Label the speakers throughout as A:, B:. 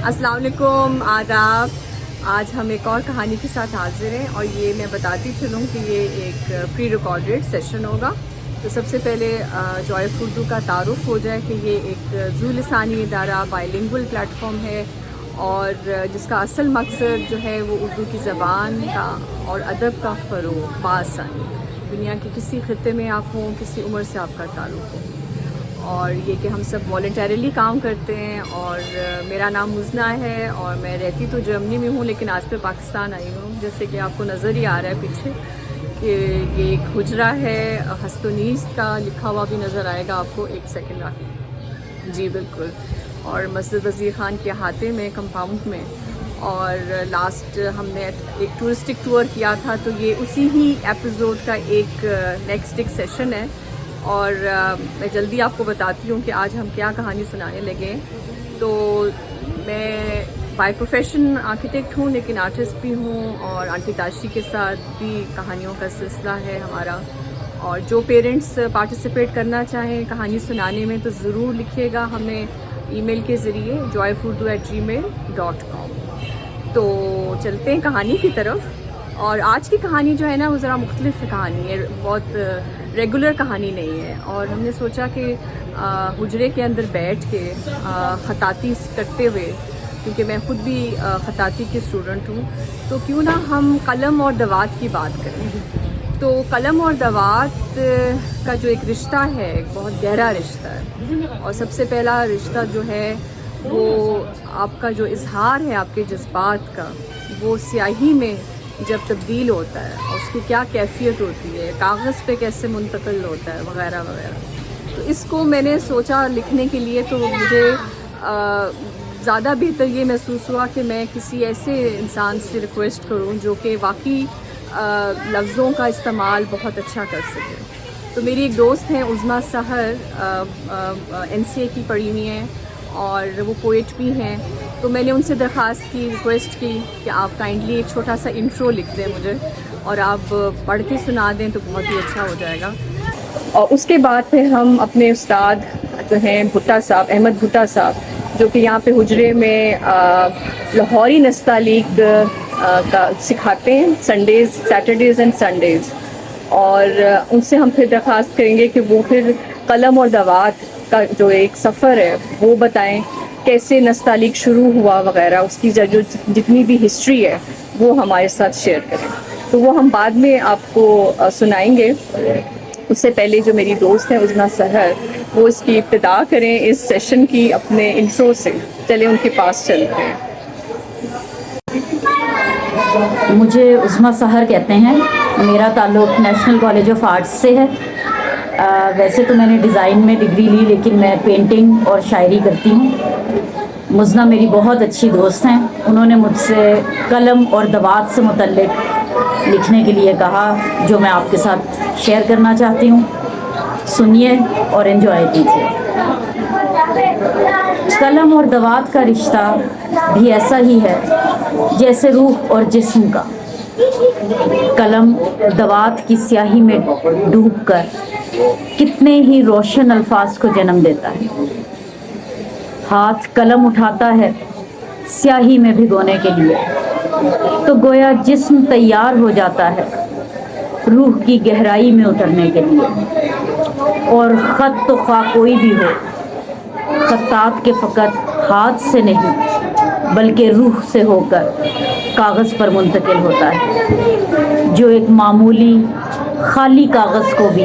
A: अस्सलाम वालेकुम, आदाब। आज हम एक और कहानी के साथ हाजिर हैं और ये मैं बताती चलूँ कि ये एक प्री रिकॉर्डेड सेशन होगा। तो सबसे पहले जॉयफ उर्दू का तारुफ हो जाए कि ये एक ज़ू लिसानी इदारा बाइलिंगुअल प्लेटफॉर्म है और जिसका असल मकसद जो है वो उर्दू की ज़बान का और अदब का फ़रोग़ बासानी दुनिया के किसी खत्े में आप हों, किसी उम्र से आपका ताल्लुक़ हो, और ये कि हम सब वॉलंटरीली काम करते हैं। और मेरा नाम मुज़ना है और मैं रहती तो जर्मनी में हूँ लेकिन आज पे पाकिस्तान आई हूँ। जैसे कि आपको नज़र ही आ रहा है पीछे कि ये एक हुजरा है, हस्तनीस का लिखा हुआ भी नज़र आएगा आपको। एक सेकंड आके, जी बिल्कुल। और मस्जिद वज़ीर ख़ान के अहाते में कंपाउंड में, और लास्ट हमने एक टूरिस्टिक टूर किया था, तो ये उसी ही एपिसोड का एक नेक्स्ट एक सेशन है। और मैं जल्दी आपको बताती हूँ कि आज हम क्या कहानी सुनाने लगे। तो मैं बाय प्रोफेशन आर्किटेक्ट हूँ लेकिन आर्टिस्ट भी हूँ, और आंटी ताशी के साथ भी कहानियों का सिलसिला है हमारा। और जो पेरेंट्स पार्टिसिपेट करना चाहें कहानी सुनाने में तो ज़रूर लिखिएगा हमें ईमेल के ज़रिए joyfurdu@gmail.com। तो चलते हैं कहानी की तरफ। और आज की कहानी जो है ना वो ज़रा मुख्तलिफ कहानी है, बहुत रेगुलर कहानी नहीं है। और हमने सोचा कि हुजरे के अंदर बैठ के ख़ताती करते हुए, क्योंकि मैं ख़ुद भी ख़ताती की स्टूडेंट हूँ, तो क्यों ना हम कलम और दवात की बात करें। तो कलम और दवात का जो एक रिश्ता है, एक बहुत गहरा रिश्ता है। और सबसे पहला रिश्ता जो है वो आपका जो इजहार है आपके जज्बात का, वो स्याही में जब तब्दील होता है और उसकी क्या कैफियत होती है, कागज़ पे कैसे मुंतकिल होता है, वगैरह वगैरह। तो इसको मैंने सोचा लिखने के लिए, तो मुझे ज़्यादा बेहतर ये महसूस हुआ कि मैं किसी ऐसे इंसान से रिक्वेस्ट करूं जो कि वाकई लफ्ज़ों का इस्तेमाल बहुत अच्छा कर सके। तो मेरी एक दोस्त हैं उज़मा सहर, NCA की पढ़ी हुई हैं और वो पोइट भी हैं। तो मैंने उनसे दरख्वास्त की, रिक्वेस्ट की कि आप काइंडली एक छोटा सा इंट्रो लिख दें मुझे और आप पढ़ के सुना दें तो बहुत ही अच्छा हो जाएगा। और उसके बाद फिर हम अपने उस्ताद जो हैं भुट्टा साहब, अहमद भुट्टा साहब, जो कि यहाँ पे हुजरे में लाहौरी नस्तालीक का सिखाते हैं संडेज़, सैटरडेज़ एंड संडेज़। और उनसे हम फिर दरख्वास्त करेंगे कि वो फिर कलम और दवात का जो एक सफ़र है वो बताएं, कैसे नस्तालीक शुरू हुआ वगैरह, उसकी जो जितनी भी हिस्ट्री है वो हमारे साथ शेयर करें। तो वो हम बाद में आपको सुनाएंगे। उससे पहले जो मेरी दोस्त है उज़मा सहर, वो इसकी इब्तिदा करें इस सेशन की अपने इंट्रो से। चले उनके पास चलते हैं।
B: मुझे उज़मा सहर कहते हैं। मेरा ताल्लुक़ नेशनल कॉलेज ऑफ आर्ट्स से है। वैसे तो मैंने डिज़ाइन में डिग्री ली लेकिन मैं पेंटिंग और शायरी करती हूँ। मुज़ना मेरी बहुत अच्छी दोस्त हैं। उन्होंने मुझसे कलम और दवात से मुतल्लिक़ लिखने के लिए कहा, जो मैं आपके साथ शेयर करना चाहती हूँ। सुनिए और एंजॉय कीजिए। कलम और दवात का रिश्ता भी ऐसा ही है जैसे रूह और जिस्म का। कलम दवात की स्याही में डूबकर कितने ही रोशन अल्फाज को जन्म देता है। हाथ कलम उठाता है स्याही में भिगोने के लिए, तो गोया जिस्म तैयार हो जाता है रूह की गहराई में उतरने के लिए। और ख़त तो ख्वाह कोई भी हो, ख़त्तात के फ़कत हाथ से नहीं बल्कि रूह से होकर कागज़ पर मुंतकिल होता है, जो एक मामूली खाली कागज़ को भी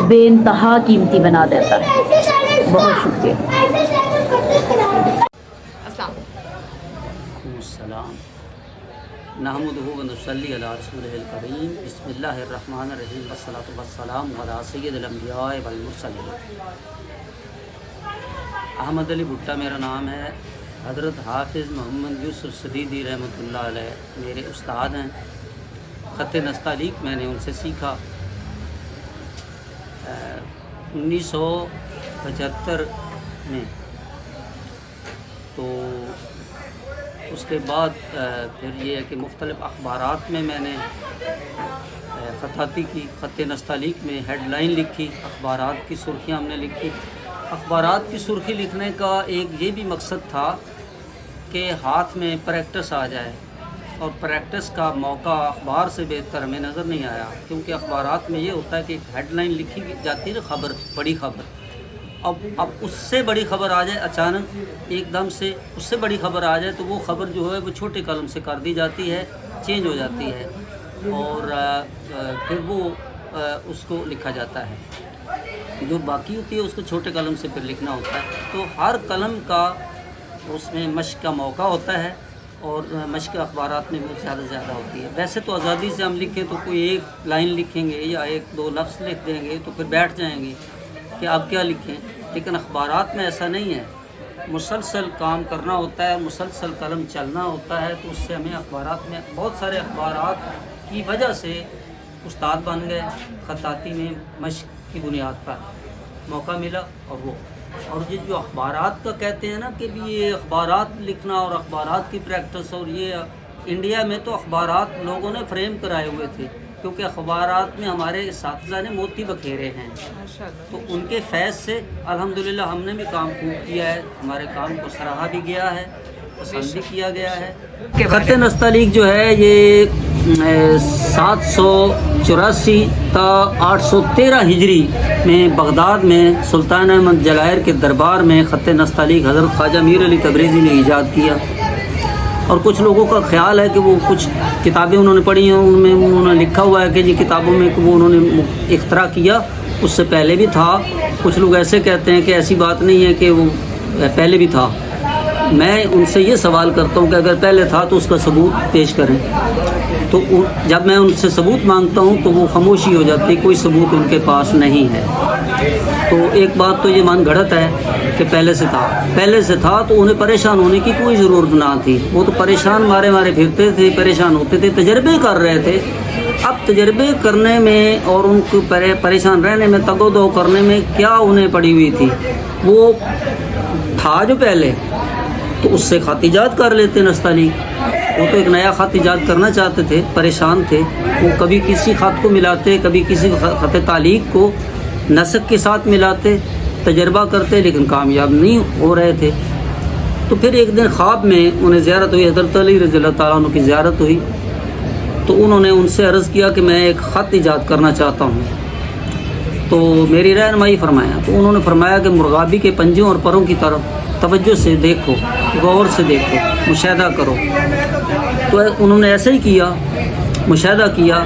B: बेइंतहा कीमती बना देता है। बहुत शुक्रिया।
C: नहमदुहु व नुसल्ली अला रसूलिहिल करीम। बिस्मिल्लाहिर्रहमानिर्रहीम वस्सलातु वस्सलामु अला सय्यिदिल अंबिया वल मुरसलीन। अहमद अली भुट्टा मेरा नाम है। हज़रत हाफिज़ मोहम्मद यूसुफ सदीदी रहमतुल्लाह अलैह मेरे उस्ताद हैं। ख़त नस्तालीक मैंने उनसे सीखा 1975 में। तो उसके बाद फिर ये है कि मुख्तलिफ़ अखबारात में मैंने ख़ताती की, ख़त नस्तालीक में हेडलाइन लिखी, अखबारात की सुर्खियाँ हमने लिखी। अखबारात की सुर्खी लिखने का एक ये भी मकसद था के हाथ में प्रैक्टिस आ जाए, और प्रैक्टिस का मौका अखबार से बेहतर हमें नज़र नहीं आया, क्योंकि अखबारात में ये होता है कि हेडलाइन लिखी जाती है खबर, बड़ी खबर, अब उससे बड़ी खबर आ जाए अचानक एकदम से, उससे बड़ी खबर आ जाए तो वो खबर जो है वो छोटे कलम से कर दी जाती है, चेंज हो जाती है, और फिर वो उसको लिखा जाता है, जो बाकी होती है उसको छोटे कलम से फिर लिखना होता है। तो हर कलम का उसमें मश्क का मौका होता है, और मश्क अखबारात में बहुत ज़्यादा होती है। वैसे तो आज़ादी से हम लिखें तो कोई एक लाइन लिखेंगे या एक दो लफ्ज़ लिख देंगे तो फिर बैठ जाएंगे कि आप क्या लिखें, लेकिन अखबारात में ऐसा नहीं है, मुसलसल काम करना होता है, मुसलसल कलम चलना होता है। तो उससे हमें अखबारात में बहुत सारे अखबारात की वजह से उस्ताद बन गए, ख़ताती में मश्क की बुनियाद पर मौका मिला। और ये जो अखबारात का कहते हैं ना कि भी ये अखबारात लिखना और अखबारात की प्रैक्टिस, और ये इंडिया में तो अखबारात लोगों ने फ्रेम कराए हुए थे, क्योंकि अखबारात में हमारे इस्तिज़ा ने मोती बखेरे हैं, तो उनके फैज़ से अल्हम्दुलिल्लाह हमने भी काम खूब किया है, हमारे काम को सराहा भी गया है, पसंद भी किया गया है। खत नस्तालीक जो है ये 784 ता 813 हिजरी में बगदाद में सुल्तान अहमद जलायर के दरबार में ख़त नस्तालीक हज़रत ख्वाजा मीर अली तबरेज़ी ने ईजाद किया। और कुछ लोगों का ख्याल है कि वो कुछ किताबें उन्होंने पढ़ी हैं, उनमें उन्होंने लिखा हुआ है कि जी किताबों में कि वो उन्होंने इख्तरा किया, उससे पहले भी था। कुछ लोग ऐसे कहते हैं कि ऐसी बात नहीं है कि वो पहले भी था। मैं उनसे ये सवाल करता हूँ कि अगर पहले था तो उसका सबूत पेश करें। तो जब मैं उनसे सबूत मांगता हूँ तो वो खामोशी हो जाती है, कोई सबूत उनके पास नहीं है। तो एक बात तो ये मान घड़त है कि पहले से था तो उन्हें परेशान होने की कोई ज़रूरत ना थी। वो तो परेशान मारे फिरते थे, परेशान होते थे, तजर्बे कर रहे थे। अब तजर्बे करने में और उनको परेशान रहने में, तगोदो करने में क्या उन्हें पड़ी हुई थी? वो था जो पहले, तो उससे खत ईजाद कर लेते नस्तालीक। वो तो एक नया खत ईजाद करना चाहते थे, परेशान थे। वो कभी किसी खत को मिलाते, कभी किसी खत तालीक को नसक के साथ मिलाते, तजर्बा करते, लेकिन कामयाब नहीं हो रहे थे। तो फिर एक दिन ख्वाब में उन्हें ज़ियारत हुई, हज़रत अली रज़ियल्लाहु ताला अन्हु की ज़ियारत हुई। तो उन्होंने उनसे अर्ज़ किया कि मैं एक ख़त ईजाद करना चाहता हूँ, तो मेरी रहनुमाई फरमाया। तो उन्होंने फरमाया कि मुर्गाबी के पंजों और परों की तरफ तवज्जो से देखो, गौर से देखो, मुशाहदा करो। तो उन्होंने ऐसे ही किया, मुशाहदा किया,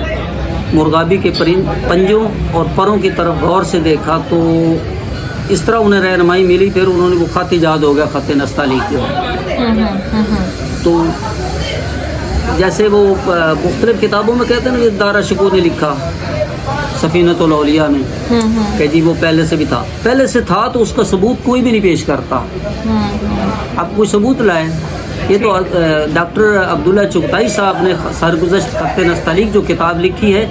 C: मुर्गाबी के पंजों और परों की तरफ गौर से देखा। तो इस तरह उन्हें रहनुमाई मिली। फिर उन्होंने वो खत ईजाद हो गया, खत नस्तालीक जो है। तो जैसे वो मुख्तलिफ किताबों में कहते हैं ना, दारा शिको ने लिखा सफीनतुल औलिया में कि जी वो पहले से था तो उसका सबूत कोई भी नहीं पेश करता। अब कोई सबूत लाए। ये तो डॉक्टर अब्दुल्ला चुगताई साहब ने सरगुज़श्त खत नस्तालीक जो किताब लिखी है,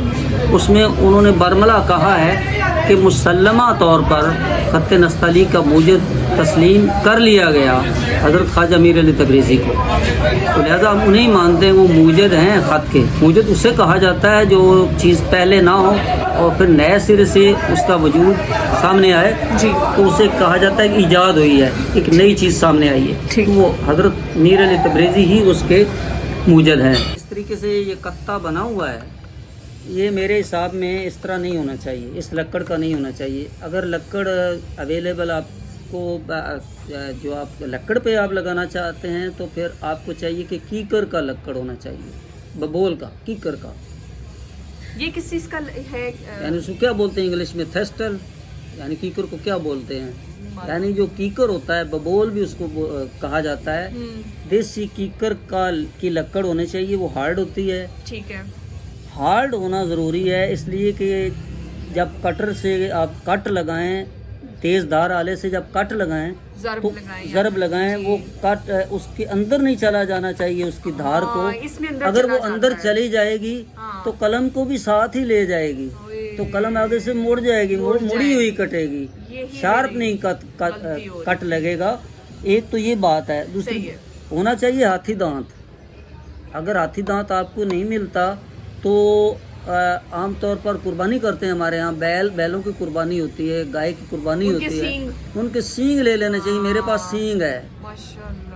C: उसमें उन्होंने बरमला कहा है कि मुसल्लमा तौर पर खत नस्तालीक का मूजद तस्लीम कर लिया गया हज़रत ख्वाजा मीर अली तबरेज़ी को। तो लिहाजा हम उन्हें मानते हैं, वो मूजद हैं ख़त के। मूजद उसे कहा जाता है जो चीज़ पहले ना हो और फिर नए सिरे से उसका वजूद सामने आए जी, तो उसे कहा जाता है कि ईजाद हुई है, एक नई चीज़ सामने आई है। ठीक, वो हज़रत मीर अली तबरेज़ी ही उसके मूजद हैं। इस तरीके से ये कत्ता बना हुआ है, ये मेरे हिसाब में इस तरह नहीं होना चाहिए, इस लक्कड़ का नहीं होना चाहिए। अगर लक्कड़ अवेलेबल आपको जो आप लक्कड़ पे आप लगाना चाहते हैं तो फिर आपको चाहिए कि कीकर का लक्कड़ होना चाहिए, बबोल का, कीकर का।
A: ये किस चीज़ का है?
C: यानी उसको क्या बोलते हैं इंग्लिश में? थेस्टल, यानी कीकर को क्या बोलते हैं? यानी जो कीकर होता है, बबोल भी उसको कहा जाता है। देसी कीकर की लक्कड़ होनी चाहिए, वो हार्ड होती है। ठीक है, हार्ड होना ज़रूरी है, इसलिए कि जब कटर से आप कट लगाएं, तेज़ धार आले से जब कट लगाएं तो ज़रब लगाएं, वो कट उसके अंदर नहीं चला जाना चाहिए, उसकी धार को। अगर वो अंदर चली जाएगी तो कलम को भी साथ ही ले जाएगी, तो कलम आगे से मुड़ जाएगी, मुड़ी हुई कटेगी, शार्प नहीं कट लगेगा। एक तो ये बात है। दूसरी होना चाहिए हाथी दांत। अगर हाथी दांत आपको नहीं मिलता तो आम तौर पर कुर्बानी करते हैं हमारे यहाँ, बैलों की कुर्बानी होती है, गाय की कुर्बानी होती है, उनके सींग ले लेने चाहिए। मेरे पास सींग है,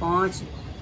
C: 5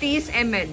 A: 30 ml.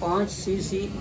C: 5 cc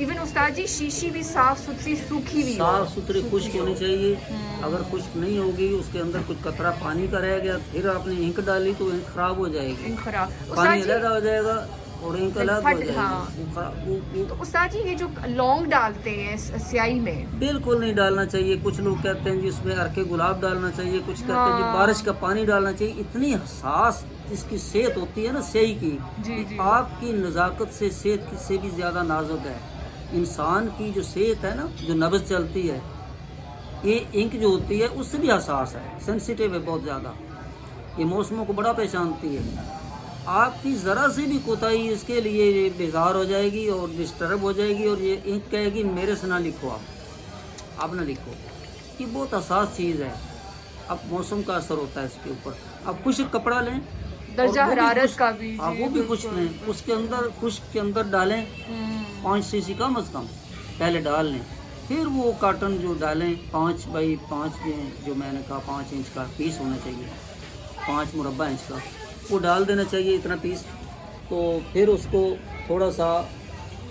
A: इवन उस्ताद जी शीशी भी साफ सुथरी सूखी हुई हो।
C: साफ सुथरी खुश्क होनी चाहिए। अगर खुश्क नहीं होगी, उसके अंदर कुछ कतरा पानी का रह गया, फिर आपने इंक डाली तो इंक खराब हो जाएगी,
A: इंक खराब।
C: पानी
A: उस्ताद जी,
C: अलग हो जाएगा और इंक अलग हो
A: फट-
C: जाएगी।
A: हाँ।
C: वो
A: तो उस्ताद जी ये जो लौंग डालते हैं स्याही में,
C: बिल्कुल नहीं डालना चाहिए। कुछ लोग कहते हैं जी उसमें अर्के गुलाब डालना चाहिए, कुछ कहते हैं जी
A: हाँ।
C: बारिश का पानी डालना चाहिए। इतनी हसास इसकी सेहत होती है ना स्याही की,
A: जी, जी।
C: आपकी नज़ाकत से सेहत की से भी ज़्यादा नाजुक है। इंसान की जो सेहत है ना, जो नब्ज़ चलती है, ये इंक जो होती है उससे भी हसास है, सेंसिटिव है बहुत ज़्यादा। ये मौसमों को बड़ा पहचानती है। आपकी ज़रा से भी कोताही इसके लिए ये बेजार हो जाएगी और डिस्टर्ब हो जाएगी और ये इंक कहेगी मेरे से ना लिखो, आप ना लिखो। ये बहुत हसास चीज़ है। अब मौसम का असर होता है इसके ऊपर। अब खुश्क कपड़ा लें,
A: दर्जा
C: और वो भी
A: हरारत
C: खुश्क-
A: का भी,
C: हाँ,
A: जी,
C: वो भी
A: बिल्कुल।
C: खुश्क लें। उसके अंदर खुश्क के अंदर डालें 5 सीसी कम अज़ कम पहले डाल लें। फिर वो काटन जो डालें 5 बाई 5 में, जो मैंने कहा 5 इंच का पीस होना चाहिए, 5 मुरब्बा इंच का, वो डाल देना चाहिए इतना पीस। तो फिर उसको थोड़ा सा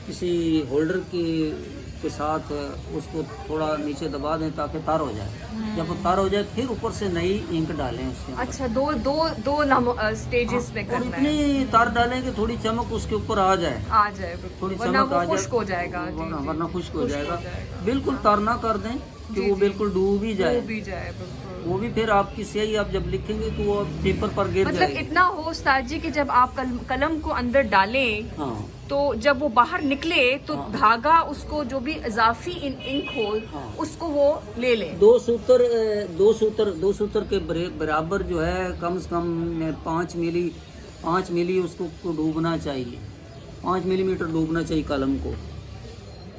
C: किसी होल्डर के साथ उसको थोड़ा नीचे दबा दें ताकि तार हो जाए। जब वो तार हो जाए फिर ऊपर से नई इंक डालें उसके अंदर।
A: अच्छा, दो स्टेजेस में
C: और
A: करना है,
C: इतनी तार डालें कि थोड़ी चमक उसके ऊपर आ जाए,
A: आ जाए बिल्कुल,
C: थोड़ी
A: वरना
C: चमक
A: वो
C: आ जाए,
A: खुश्क हो जाएगा। जी, जी।
C: वरना खुश्क हो
A: खुश्क
C: जाएगा।
A: हो जाएगा।
C: बिल्कुल तार ना कर दें कि
A: जी,
C: वो
A: जी।
C: बिल्कुल डूब ही जाए।
A: वो भी जाए बिल्कुल।
C: वो भी फिर आपकी स्याही आप जब लिखेंगे तो वो पेपर पर गिर
A: मतलब
C: जाएगी।
A: इतना हो उस्ताद जी कि जब आप कलम को अंदर डालें
C: हाँ
A: तो जब वो बाहर निकले तो
C: हाँ।
A: धागा उसको जो भी इजाफी इंक हो
C: हाँ।
A: उसको वो ले ले।
C: दो सूत्र के बराबर जो है कम से कम 5 मिली उसको डूबना चाहिए। 5 मिलीमीटर डूबना चाहिए कलम को,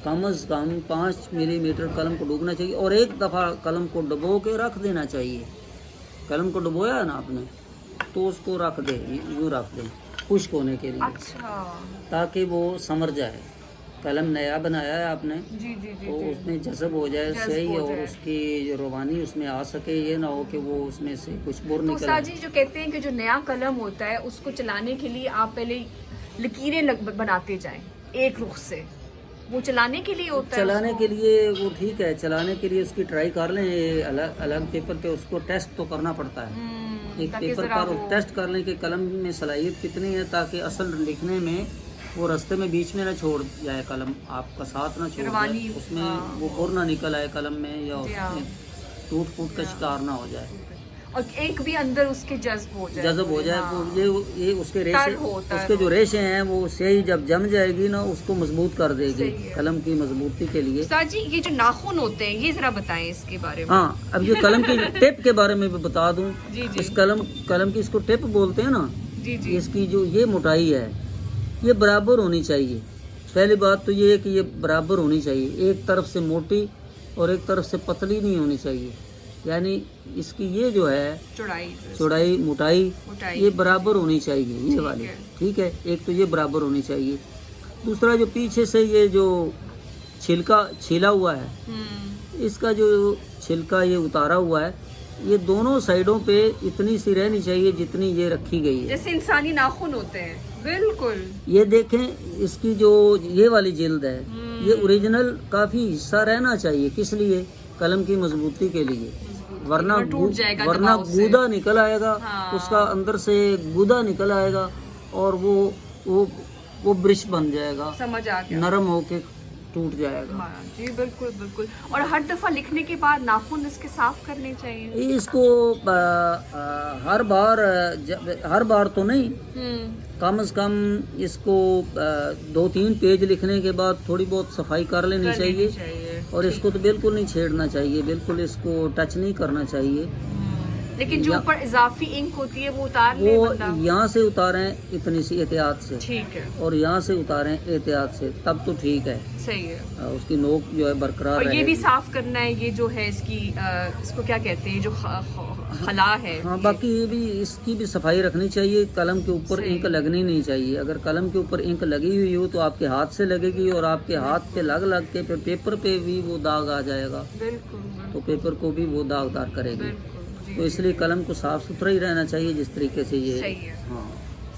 C: कम से कम 5 मिलीमीटर कलम को डूबना चाहिए। और एक दफ़ा कलम को डुबो के रख देना चाहिए। कलम को डुबोया ना आपने तो उसको रख दे, यूँ रख दें खुश्क होने के लिए,
A: अच्छा,
C: ताकि वो समर जाए। कलम नया बनाया है आपने
A: जी जी जी
C: तो
A: जी।
C: उसमें जज़ब हो जाए
A: जज़्ब
C: सही,
A: हो
C: और
A: जाए।
C: उसकी जो रवानी उसमें आ सके। ये ना हो कि वो उसमें से कुछ बुर
A: तो
C: निकले।
A: उस्ताद जी जो कहते हैं कि जो नया कलम होता है उसको चलाने के लिए आप पहले लकीरें बनाते जाएं एक रुख से, वो चलाने के लिए होता है
C: चलाने
A: उसको?
C: के लिए वो ठीक है, चलाने के लिए उसकी ट्राई कर लें। ये अलग अलग पेपर पे उसको टेस्ट तो करना पड़ता है। एक
A: ताकि
C: पेपर
A: ज़रा
C: पर
A: वो-
C: टेस्ट कर लें कि कलम में सलाहियत कितनी है, ताकि असल लिखने में वो रास्ते में बीच में ना छोड़ जाए, कलम आपका साथ ना छोड़
A: रवानी,
C: जाए, उसमें
A: हाँ।
C: वो बुर ना निकल आए कलम में, या
A: जी, हाँ।
C: उसमें टूट फूट का शिकार ना हो जाए,
A: और एक भी अंदर उसके जज्ब हो जाए,
C: जज़ब हो जाए।
A: हाँ।
C: वो ये उसके रेशे,
A: तर हो, तर
C: उसके जो
A: हो।
C: रेशे हैं वो स्याही जब जम जाएगी ना उसको मजबूत कर देगी
A: सही है।
C: कलम की मजबूती के लिए।
A: उस्ताद जी ये जो नाखून होते हैं ये जरा बताएं इसके बारे में।
C: हाँ, अब ये कलम की टिप के बारे में भी बता दूं।
A: जी, जी।
C: इस कलम की इसको टिप बोलते हैं ना।
A: जी जी।
C: इसकी जो ये मोटाई है ये बराबर होनी चाहिए। पहली बात तो ये है कि ये बराबर होनी चाहिए, एक तरफ से मोटी और एक तरफ से पतली नहीं होनी चाहिए। यानी इसकी ये जो है चौड़ाई मोटाई ये बराबर होनी चाहिए, ये वाली, ठीक है। एक तो ये बराबर होनी चाहिए। दूसरा जो पीछे से ये जो छिला हुआ है, इसका जो छिलका ये उतारा हुआ है, ये दोनों साइडों पे इतनी सी रहनी चाहिए जितनी ये रखी गई है।
A: जैसे इंसानी नाखून होते हैं, बिल्कुल।
C: ये देखें इसकी जो ये वाली जिल्द है, ये ओरिजिनल काफी हिस्सा रहना चाहिए। किस लिए? कलम की मजबूती के लिए, वरना
A: टूट जाएगा
C: वरना
A: दबाव से।
C: गूदा निकल आएगा।
A: हाँ।
C: उसका अंदर से गूदा निकल आएगा और वो ब्रिश बन जाएगा,
A: समझ आ गया।
C: नरम होके टूट जाएगा।
A: हाँ, जी बिल्कुल बिल्कुल। और हर दफा लिखने के बाद नाखून इसके साफ करने चाहिए।
C: इसको हर बार तो नहीं, कम से कम इसको 2-3 पेज लिखने के बाद थोड़ी बहुत सफाई कर लेनी चाहिए। और इसको तो बिल्कुल नहीं छेड़ना चाहिए, बिल्कुल इसको टच नहीं करना चाहिए।
A: लेकिन जो ऊपर इजाफी इंक होती है वो उतार ले
C: वो
A: बंदा।
C: यहाँ से उतारें इतनी सी एहतियात से,
A: ठीक है,
C: और यहाँ से उतारें एहतियात से, तब तो ठीक है।
A: सही है।
C: उसकी नोक जो है बरकरार
A: और ये
C: रहेगी।
A: भी साफ करना है, ये जो है इसकी इसको क्या कहते हैं, जो खला है।
C: हाँ, बाकी ये भी इसकी भी सफाई रखनी चाहिए। कलम के ऊपर
A: सही।
C: इंक लगनी नहीं चाहिए। अगर कलम के ऊपर इंक लगी हुई हो तो आपके हाथ से लगेगी, और आपके हाथ पे लग के फिर पेपर पे भी वो दाग आ जाएगा,
A: बिल्कुल
C: तो पेपर को भी वो दागदार करेगी।
A: बिल्कुल, जी,
C: तो इसलिए कलम को साफ सुथरा ही रहना चाहिए जिस तरीके से ये।
A: सही है।
C: हाँ,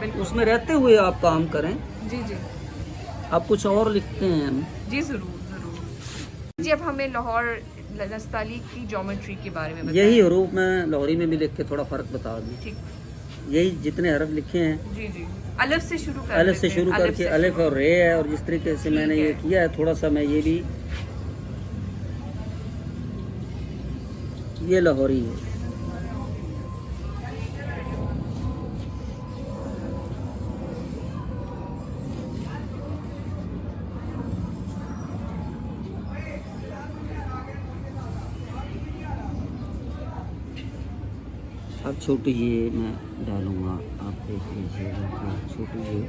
A: बिल्कुल
C: उसमें रहते हुए आप काम करें।
A: जी जी
C: आप कुछ और लिखते हैं।
A: जी ज़रूर ज़रूर जी। अब हमें लाहौर नस्ताली की ज्योमेट्री के बारे में बताएं।
C: यही हरूफ में लाहौरी में भी लिख के थोड़ा फ़र्क बता दूँ।
A: ठीक
C: यही जितने हरफ लिखे हैं
A: जी जी अलफ से शुरू कर
C: अलफ से
A: लेते हैं,
C: शुरू
A: अलफ
C: करके
A: से
C: अलफ
A: शुरू।
C: और रे है, और जिस तरीके से मैंने ये
A: है।
C: किया है थोड़ा सा मैं ये भी, ये लाहौरी है। अब छोटी ये मैं डालूंगा, आप देख लीजिएगा। छोटी ये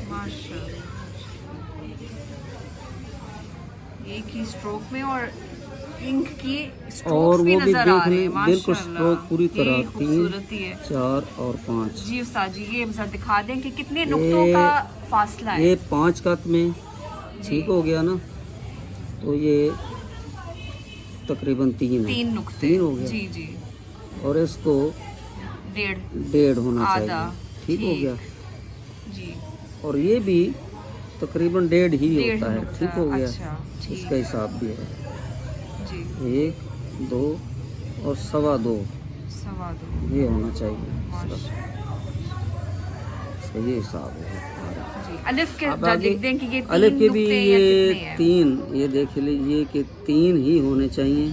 A: माशाल्लाह एक ही स्ट्रोक में और इंक की
C: और
A: स्ट्रोक्स भी
C: वो भी
A: नजर आ रहे हैं।
C: देखने बिल्कुल
A: माशाल्लाह
C: स्ट्रोक पूरी तरह
A: ये
C: 3,
A: खूबसूरती है।
C: 4 और 5।
A: जी उस्ताद जी ये जरा दिखा दें कि कितने नुक्तों का फासला है।
C: ये 5 कत में ठीक हो गया ना, तो ये तकरीबन 3 है,
A: 3 नुक्ते
C: 3 हो गया।
A: जी जी
C: और इसको
A: 1.5
C: होना
A: आधा
C: चाहिए, ठीक हो गया।
A: जी
C: और ये भी तकरीबन 1.5 ही
A: 1.5
C: होता है,
A: नुक्ता,
C: ठीक हो गया।
A: अच्छा, ठीक।
C: इसका हिसाब भी है
A: जी
C: 1, 2 और 2.25
A: सवा दो
C: ये होना चाहिए।
A: माशाल्लाह
C: इसका ये हिसाब है।
A: जी अलिफ के
C: अब
A: जरा
C: आगे
A: लिख दें कि ये 3
C: अलिफ के भी
A: नुक्ते या
C: ये
A: कितने हैं।
C: 3, ये देख लीजिए कि 3 ही होने चाहिए।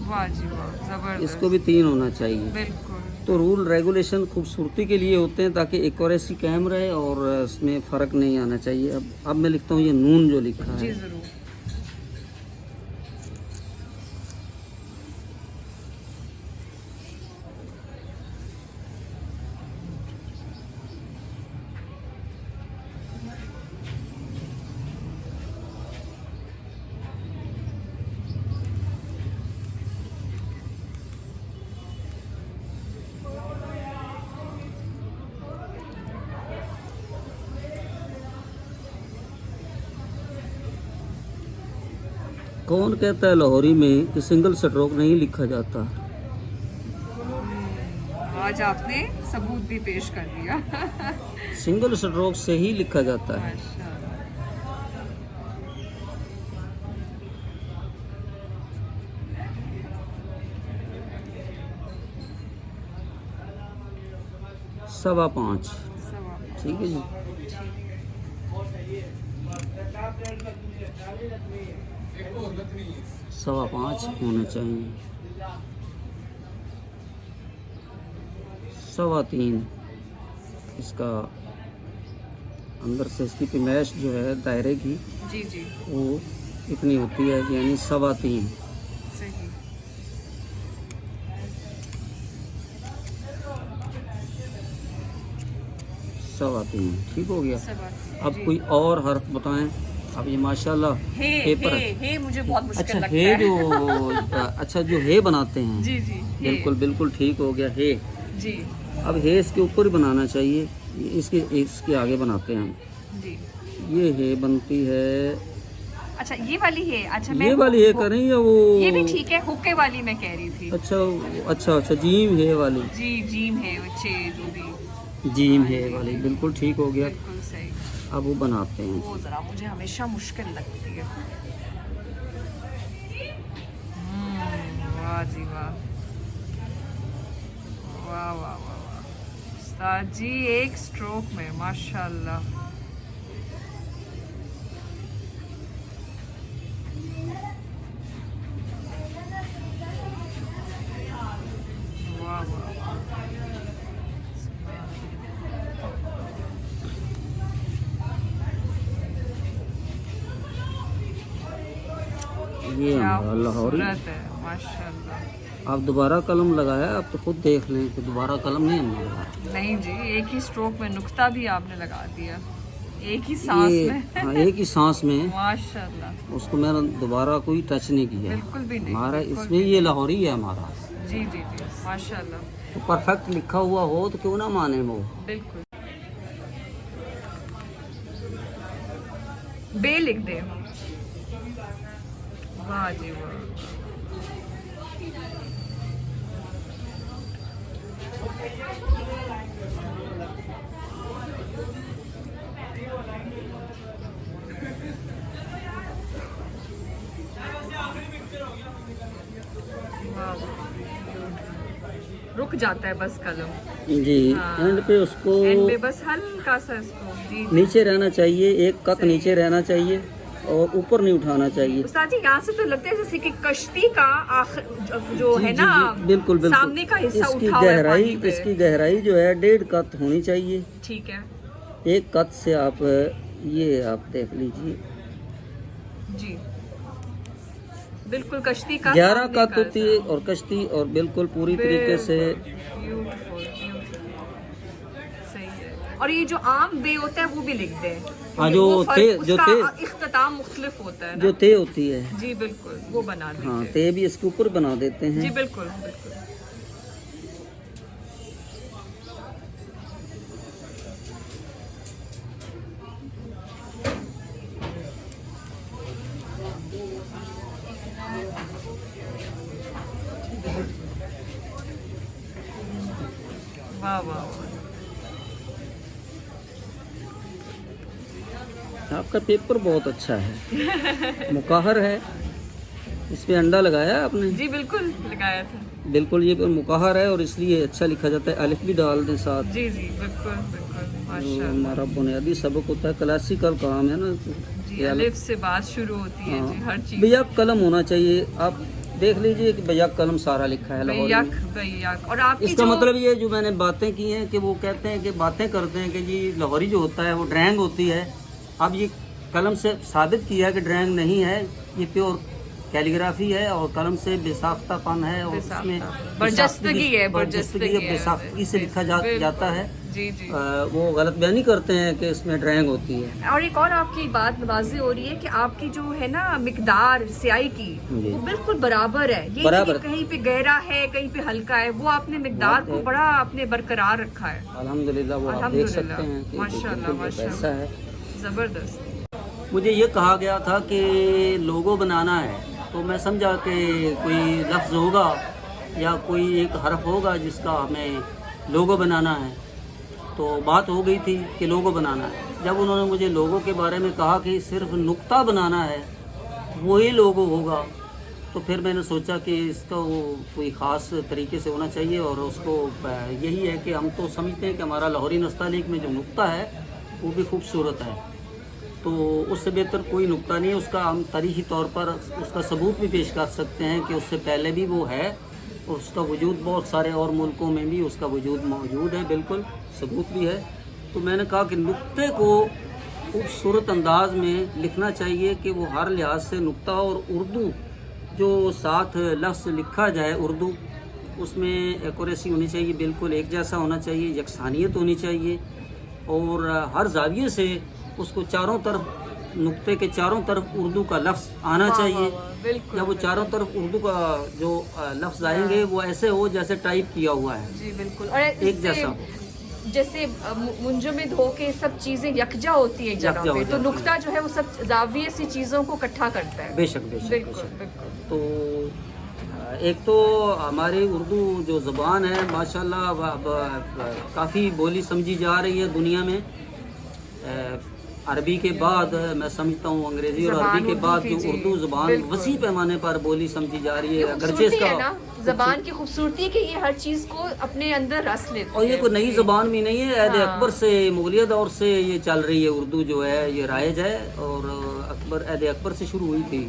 A: वाह जी वाह जबरदस्त।
C: इसको भी 3 होना चाहिए।
A: बिल्कुल
C: तो रूल रेगुलेशन खूबसूरती के लिए होते हैं ताकि एक्यूरेसी कायम रहे और इसमें फ़र्क नहीं आना चाहिए। अब मैं लिखता हूँ ये नून जो लिखा
A: जी
C: है,
A: जरूर।
C: कौन कहता है लाहौरी में कि सिंगल स्ट्रोक नहीं लिखा जाता?
A: आज आपने सबूत भी पेश कर दिया।
C: सिंगल स्ट्रोक से ही लिखा जाता है।
A: माशाल्लाह
C: 5.25 ठीक है जी। 5.25 होना चाहिए। 3.25 इसका अंदर से इसकी पिमैश जो है दायरे की
A: जी जी
C: वो इतनी होती है, यानी 3.25।
A: सही
C: 3.25 ठीक हो गया। अब
A: जी।
C: कोई और हर्फ बताएं। अब ये माशाल्लाह पेपर
A: हे मुझे बहुत मुश्किल
C: अच्छा
A: लगता
C: हे
A: है।
C: जो अच्छा जो हे बनाते हैं,
A: जी जी हे।
C: बिल्कुल बिल्कुल ठीक हो गया हे।
A: जी
C: अब हे इसके ऊपर ही बनाना चाहिए, इसके आगे बनाते हैं हम।
A: जी
C: ये हे बनती है,
A: अच्छा ये वाली है। अच्छा
C: ये वाली हे करें या वो
A: ये भी ठीक है, हुक्के वाली मैं कह रही थी।
C: अच्छा अच्छा अच्छा जीम हे वाली,
A: जी जीम है अच्छे जो भी
C: जीम हे वाली बिल्कुल ठीक हो गया।
A: बिल्कुल सही।
C: अब वो बनाते हैं।
A: वो जरा मुझे हमेशा मुश्किल लगती है। वाह जी वाह वाह वाह वाह वाह उस्ताद जी एक स्ट्रोक में माशाल्लाह। वाह वाह
C: ये
A: क्या
C: हमारा लाहौरी।
A: खूबसूरत है माशाल्लाह।
C: आप दोबारा कलम लगाया, आप तो खुद देख लें कि दोबारा कलम नहीं हमने लगाया।
A: नहीं जी, एक ही स्ट्रोक में नुक्ता भी आपने लगा दिया, एक ही सांस
C: ये
A: में।
C: हाँ, एक ही सांस में
A: माशाल्लाह,
C: उसको मैंने दोबारा कोई टच नहीं किया।
A: बिल्कुल भी नहीं,
C: हमारा
A: बिल्कुल
C: इसमें ये लाहौरी है हमारा।
A: जी जी जी माशाल्लाह,
C: तो परफेक्ट लिखा हुआ हो तो क्यों ना माने वो।
A: बिल्कुल। बे लिख दे। वाह जी वाह। रुक जाता है बस कलम
C: जी
A: हाँ।
C: एंड पे उसको
A: एंड में बस हल्का सा इसको जी।
C: नीचे रहना चाहिए, एक कत नीचे रहना चाहिए और ऊपर नहीं उठाना चाहिए।
A: उस्ताद जी यहाँ से तो लगता है जैसे कि कश्ती का आखिर जो
C: जी,
A: है
C: जी,
A: ना,
C: जी, बिल्कुल बिल्कुल।
A: सामने का हिस्सा
C: इसकी
A: उठा हुआ है
C: गहराई
A: पानी पे।
C: इसकी गहराई जो है 1.5 कत होनी चाहिए।
A: ठीक है
C: एक कत से आप ये आप देख लीजिए
A: जी, बिल्कुल कश्ती का
C: 11
A: सामने
C: कत
A: का
C: होती है और कश्ती और बिल्कुल पूरी तरीके से
A: ब्यूटीफुल सही है। और ये जो आम बे होता है वो भी लिख दे।
C: हाँ, जो
A: वो
C: ते
A: फर्क,
C: जो
A: उसका
C: ते
A: इख्तिताम मुख्तलिफ होता है ना।
C: जो ते होती है,
A: जी बिल्कुल, वो बना
C: हाँ
A: दीजिए।
C: ते भी इसके ऊपर बना देते
A: जी
C: हैं।
A: बिल्कुल बिल्कुल। वाह वाह वाह।
C: आपका पेपर बहुत अच्छा है, मुकाहर है। इस पे अंडा लगाया है आपने?
A: जी बिल्कुल लगाया था।
C: बिल्कुल, ये मुकाहर है और इसलिए अच्छा लिखा जाता है। अलिफ भी डाल दें साथ।
A: जी जी बिल्कुल बिल्कुल
C: जो
A: माशाल्लाह।
C: हमारा बुनियादी सबक होता है, क्लासिकल काम है ना।
A: जी अलिफ से बात शुरू होती है जी, हर चीज।
C: बेयक कलम होना चाहिए। आप देख लीजिए कि बेयक कलम सारा लिखा है लाहौरी
A: बेयक
C: में।
A: बेयक। और आपकी
C: इसका
A: जो
C: मतलब ये जो मैंने बातें की हैं कि वो कहते हैं कि बातें करते हैं कि जी लाहौरी जो होता है वो ड्राइंग होती है। अब ये कलम से साबित किया है कि ड्राइंग नहीं है, ये प्योर कैलीग्राफी है और कलम से बेसाख्तापन है और उसमें
A: बर्जस्तगी है,
C: बर्जस्तगी
A: बर्जस्तगी है।
C: बेसाख्तगी से लिखा
A: बिल्कुल।
C: जाता है।
A: जी जी।
C: वो गलत बयानी करते हैं कि इसमें ड्राइंग होती है।
A: और एक और आपकी बात नवाजी हो रही है कि आपकी जो है ना मिकदार स्याही की,
C: जी।
A: वो बिल्कुल बराबर है। ये
C: बराबर।
A: नहीं कि कहीं पे गहरा है कहीं पे हल्का है, वो आपने मिकदार को बड़ा आपने बरकरार रखा है।
C: अल्हम्दुलिल्लाह, वो आप देख
A: अल्हम्दुलिल्लाह,
C: सकते हैं कि
A: माशाल्लाह,
C: बिल्कुल
A: माशाल्लाह।
C: ऐसा है।
A: जबरदस्त।
C: मुझे ये कहा गया था कि लोगो बनाना है, तो मैं समझा कि कोई लफ्ज़ होगा या कोई एक हरफ होगा जिसका हमें लोगो बनाना है। तो बात हो गई थी कि लोगो बनाना है। जब उन्होंने मुझे लोगो के बारे में कहा कि सिर्फ नुक्ता बनाना है वही लोगो होगा, तो फिर मैंने सोचा कि इसका वो कोई ख़ास तरीके से होना चाहिए। और उसको यही है कि हम तो समझते हैं कि हमारा लाहौरी नस्तालीक में जो नुक्ता है वो भी खूबसूरत है, तो उससे बेहतर कोई नुक्ता नहीं है। उसका हम तारीख़ी तौर पर उसका सबूत भी पेश कर सकते हैं कि उससे पहले भी वो है और उसका वजूद बहुत सारे और मुल्कों में भी उसका वजूद मौजूद है, बिल्कुल सबूत भी है। तो मैंने कहा कि नुक्ते को खूबसूरत अंदाज में लिखना चाहिए कि वो हर लिहाज से नुक्ता और उर्दू जो साथ लफ्ज़ लिखा जाए उर्दू, उसमें एक्यूरेसी होनी चाहिए, बिल्कुल एक जैसा होना चाहिए, यकसानियत होनी चाहिए और हर जाविये से उसको चारों तरफ नुक्ते के चारों तरफ उर्दू का लफ्ज़ आना चाहिए।
A: बिल्कुल
C: या वो चारों तरफ उर्दू का जो लफ्ज़ आएंगे वो ऐसे हो जैसे टाइप किया हुआ है,
A: जी बिल्कुल। और
C: एक जैसा।
A: जैसे मुंजमद हो के सब चीजें यकजा होती है एक जगह
C: यकजा हो
A: पे, तो
C: जाती
A: नुक्ता जो है वो सब जाविये सी चीजों को इकट्ठा करता है।
C: बेशक बेशक
A: बिल्कुल
C: बेशक।
A: बिल्कुल।
C: तो एक तो हमारी उर्दू जो ज़बान है माशाल्लाह काफ़ी बोली समझी जा रही है दुनिया में। अरबी के बाद मैं समझता हूँ अंग्रेज़ी और अरबी के बाद जो उर्दू ज़बान वसी पैमाने पर बोली समझी जा रही है। अगरचे इसका
A: ज़बान की खूबसूरती है कि ये हर चीज़ को अपने अंदर रस लेती है।
C: और ये कोई नई ज़बान भी नहीं है, ऐद
A: हाँ।
C: अकबर से मुगलिया दौर से ये चल रही है। उर्दू जो है ये राइज है और ऐद अकबर से शुरू हुई थी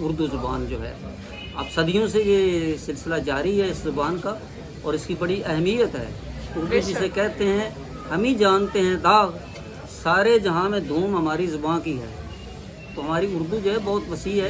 C: उर्दू ज़बान जो है। अब सदियों से ये सिलसिला जारी है इस ज़बान का और इसकी बड़ी अहमियत है। उर्दू जिसे कहते हैं हम ही जानते हैं दाग, सारे जहाँ में धूम हमारी ज़बान की है। तो हमारी उर्दू जो है बहुत वसी है